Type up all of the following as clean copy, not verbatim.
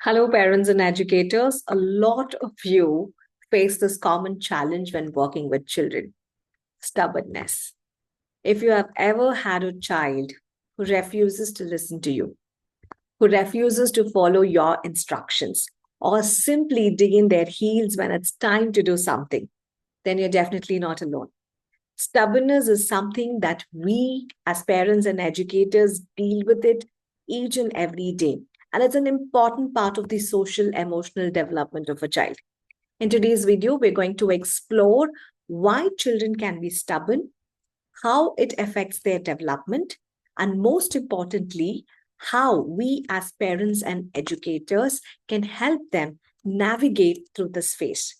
Hello, parents and educators. A lot of you face this common challenge when working with children: stubbornness. If you have ever had a child who refuses to listen to you, who refuses to follow your instructions, or simply dig in their heels when it's time to do something, then you're definitely not alone. Stubbornness is something that we as parents and educators deal with it each and every day. And it's an important part of the social emotional development of a child. In today's video, we're going to explore why children can be stubborn, how it affects their development, and most importantly, how we as parents and educators can help them navigate through this phase.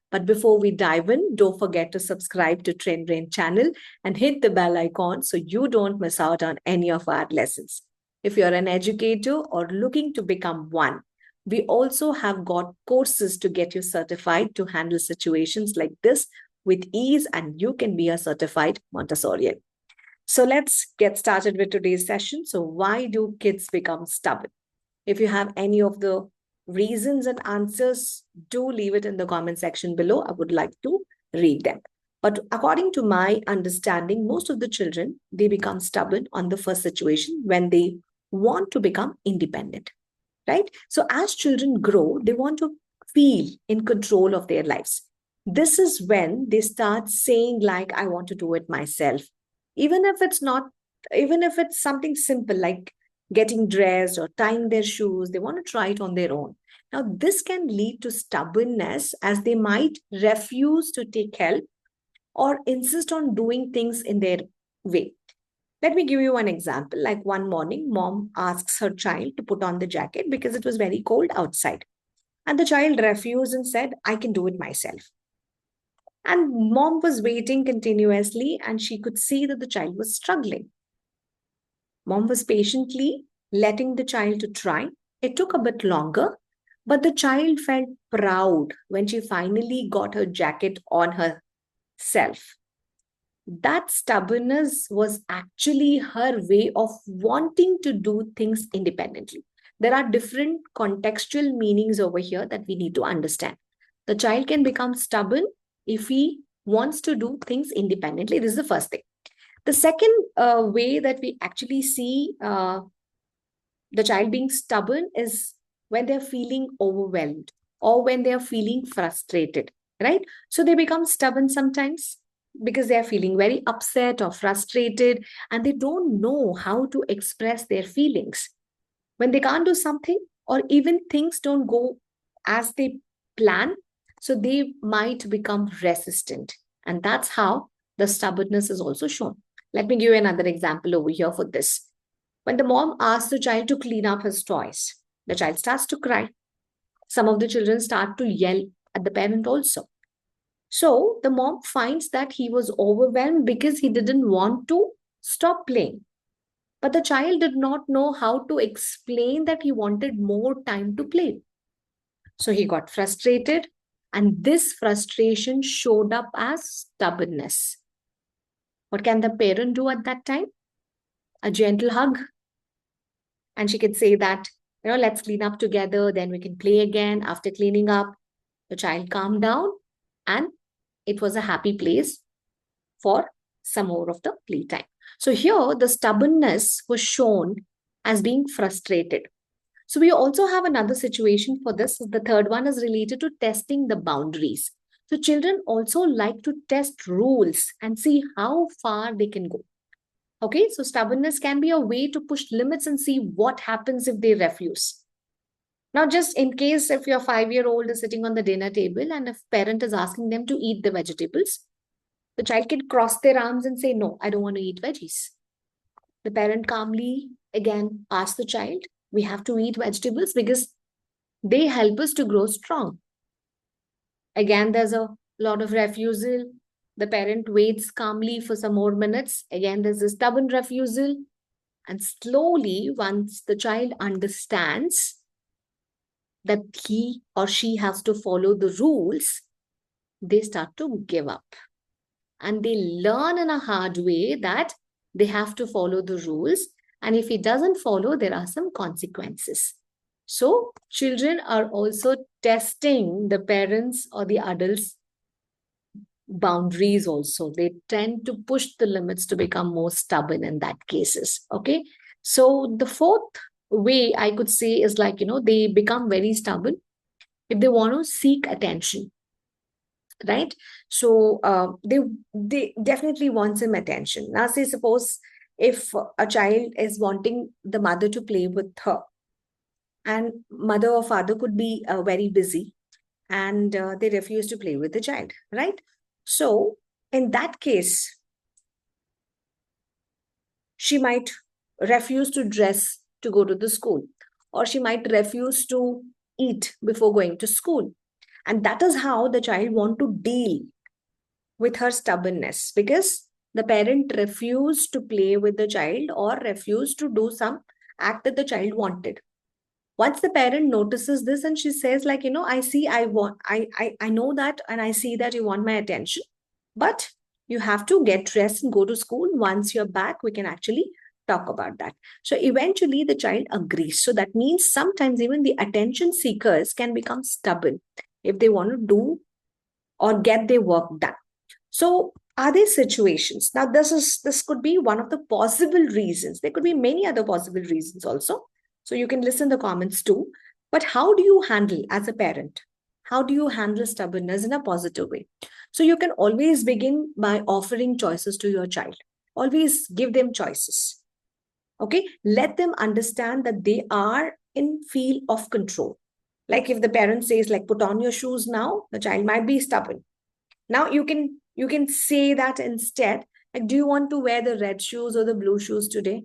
But before we dive in, don't forget to subscribe to Trend Brain channel and hit the bell icon so you don't miss out on any of our lessons. If you're an educator or looking to become one, we also have got courses to get you certified to handle situations like this with ease, and you can be a certified Montessorian. So let's get started with today's session. So, why do kids become stubborn? If you have any of the reasons and answers, do leave it in the comment section below. I would like to read them. But according to my understanding, most of the children, they become stubborn on the first situation when they want to become independent, right? So as children grow, they want to feel in control of their lives. This is when they start saying like, I want to do it myself. Even if it's not, even if it's something simple like getting dressed or tying their shoes, they want to try it on their own. Now, this can lead to stubbornness as they might refuse to take help or insist on doing things in their way. Let me give you one example. Like one morning, mom asks her child to put on the jacket because it was very cold outside. And the child refused and said, I can do it myself. And mom was waiting continuously and she could see that the child was struggling. Mom was patiently letting the child to try. It took a bit longer, but the child felt proud when she finally got her jacket on herself. That stubbornness was actually her way of wanting to do things independently. There are different contextual meanings over here that we need to understand. The child can become stubborn if he wants to do things independently. This is the first thing. The second way that we actually see the child being stubborn is when they're feeling overwhelmed or when they're feeling frustrated, right? So they become stubborn sometimes because they're feeling very upset or frustrated and they don't know how to express their feelings. When they can't do something or even things don't go as they plan, so they might become resistant. And that's how the stubbornness is also shown. Let me give you another example over here for this. When the mom asks the child to clean up his toys, the child starts to cry. Some of the children start to yell at the parent also. So the mom finds that he was overwhelmed because he didn't want to stop playing. But the child did not know how to explain that he wanted more time to play. So he got frustrated, and this frustration showed up as stubbornness. What can the parent do at that time? A gentle hug, and she could say that, let's clean up together, then we can play again. After cleaning up, the child calmed down and it was a happy place for some more of the playtime. So here the stubbornness was shown as being frustrated. So we also have another situation for this. The third one is related to testing the boundaries. So children also like to test rules and see how far they can go. Okay, so stubbornness can be a way to push limits and see what happens if they refuse. Now, just in case if your 5-year-old is sitting on the dinner table and if parent is asking them to eat the vegetables, the child can cross their arms and say, no, I don't want to eat veggies. The parent calmly again asks the child, we have to eat vegetables because they help us to grow strong. Again, there's a lot of refusal. The parent waits calmly for some more minutes. Again, there's a stubborn refusal. And slowly, once the child understands that he or she has to follow the rules, they start to give up. And they learn in a hard way that they have to follow the rules. And if he doesn't follow, there are some consequences. So children are also testing the parents or the adults boundaries also. They tend to push the limits to become more stubborn in that cases. Okay. So the fourth way I could say is like, they become very stubborn if they want to seek attention, right? So they definitely want some attention. Now say suppose if a child is wanting the mother to play with her, and mother or father could be very busy, and they refuse to play with the child, right? So in that case, she might refuse to dress to go to the school, or she might refuse to eat before going to school. And that is how the child want to deal with her stubbornness, because the parent refused to play with the child or refused to do some act that the child wanted. Once the parent notices this and she says like, I see, I know that, and I see that you want my attention, but you have to get dressed and go to school. Once you're back, we can actually talk about that. So eventually the child agrees. So that means sometimes even the attention seekers can become stubborn if they want to do or get their work done. So are there situations? Now, this could be one of the possible reasons. There could be many other possible reasons also. So you can listen the comments too. But how do you handle as a parent? How do you handle stubbornness in a positive way? So you can always begin by offering choices to your child. Always give them choices. Okay, let them understand that they are in field of control. Like if the parent says like put on your shoes now, the child might be stubborn. Now you can say that instead, like, do you want to wear the red shoes or the blue shoes today?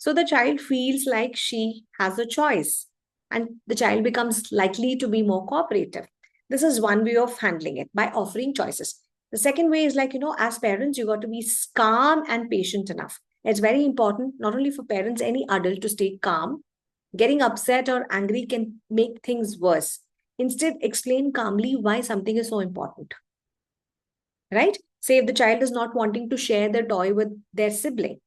So the child feels like she has a choice, and the child becomes likely to be more cooperative. This is one way of handling it, by offering choices. The second way is like, as parents, you got to be calm and patient enough. It's very important, not only for parents, any adult to stay calm. Getting upset or angry can make things worse. Instead, explain calmly why something is so important, right? Say if the child is not wanting to share their toy with their sibling,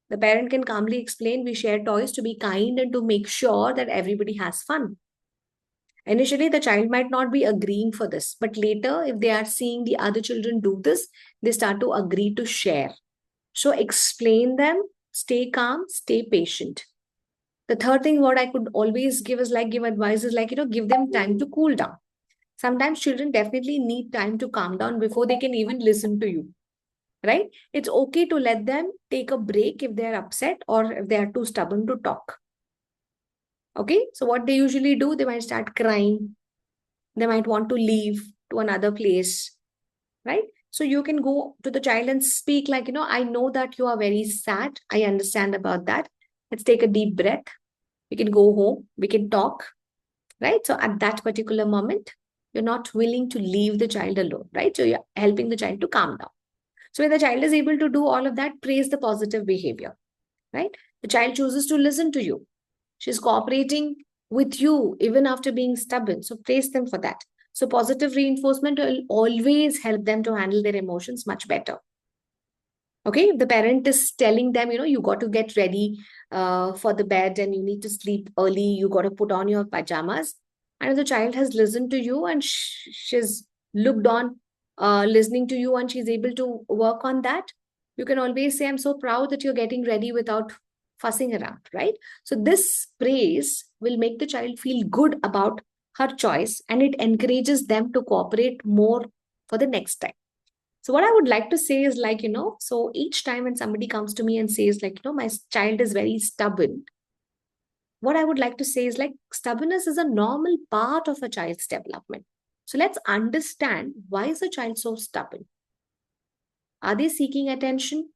the parent can calmly explain we share toys to be kind and to make sure that everybody has fun. Initially, the child might not be agreeing for this, but later, if they are seeing the other children do this, they start to agree to share. So explain them, stay calm, stay patient. The third thing what I could always give is like give advice is like, give them time to cool down. Sometimes children definitely need time to calm down before they can even listen to you, right? It's okay to let them take a break if they're upset or if they are too stubborn to talk. Okay, so what they usually do, they might start crying, they might want to leave to another place, right? So you can go to the child and speak like, I know that you are very sad, I understand about that. Let's take a deep breath. We can go home, we can talk, right? So at that particular moment, you're not willing to leave the child alone, right? So you're helping the child to calm down. So when the child is able to do all of that, praise the positive behavior, right? The child chooses to listen to you. She's cooperating with you even after being stubborn. So praise them for that. So positive reinforcement will always help them to handle their emotions much better. Okay, if the parent is telling them, you got to get ready for the bed and you need to sleep early, you got to put on your pajamas. And if the child has listened to you and she's looked on, listening to you, and she's able to work on that, you can always say, I'm so proud that you're getting ready without fussing around, right? So this praise will make the child feel good about her choice, and it encourages them to cooperate more for the next time. So what I would like to say is like, so each time when somebody comes to me and says like, my child is very stubborn, what I would like to say is like, stubbornness is a normal part of a child's development. So let's understand, why is a child so stubborn? Are they seeking attention?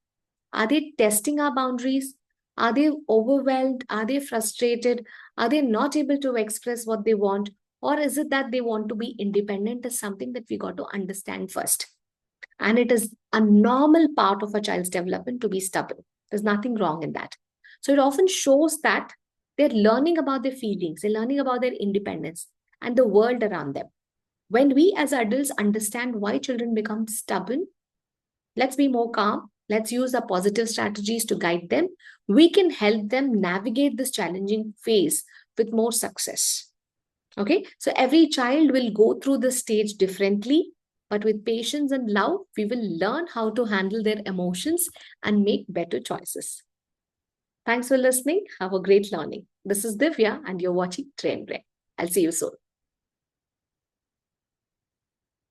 Are they testing our boundaries? Are they overwhelmed? Are they frustrated? Are they not able to express what they want? Or is it that they want to be independent? Is something that we got to understand first. And it is a normal part of a child's development to be stubborn. There's nothing wrong in that. So it often shows that they're learning about their feelings, they're learning about their independence and the world around them. When we as adults understand why children become stubborn, let's be more calm, Let's use our positive strategies to guide them. We can help them navigate this challenging phase with more success. Okay, so every child will go through this stage differently, but with patience and love, we will learn how to handle their emotions and make better choices. Thanks for listening. Have a great learning. This is Divya, and you're watching Train Brain. I'll see you soon.